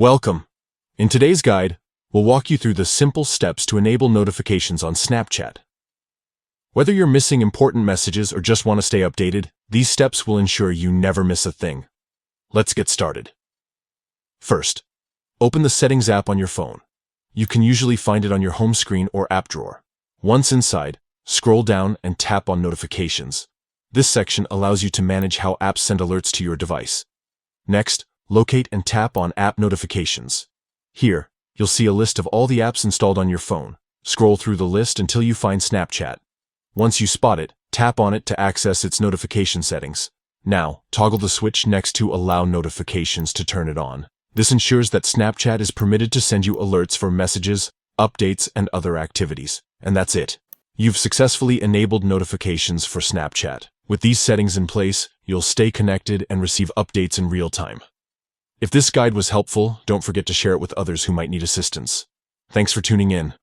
Welcome. In today's guide, we'll walk you through the simple steps to enable notifications on Snapchat. Whether you're missing important messages or just want to stay updated, these steps will ensure you never miss a thing. Let's get started. First, open the Settings app on your phone. You can usually find it on your home screen or app drawer. Once inside, scroll down and tap on Notifications. This section allows you to manage how apps send alerts to your device. Next, locate and tap on App Notifications. Here, you'll see a list of all the apps installed on your phone. Scroll through the list until you find Snapchat. Once you spot it, tap on it to access its notification settings. Now, toggle the switch next to Allow Notifications to turn it on. This ensures that Snapchat is permitted to send you alerts for messages, updates, and other activities. And that's it. You've successfully enabled notifications for Snapchat. With these settings in place, you'll stay connected and receive updates in real time. If this guide was helpful, don't forget to share it with others who might need assistance. Thanks for tuning in.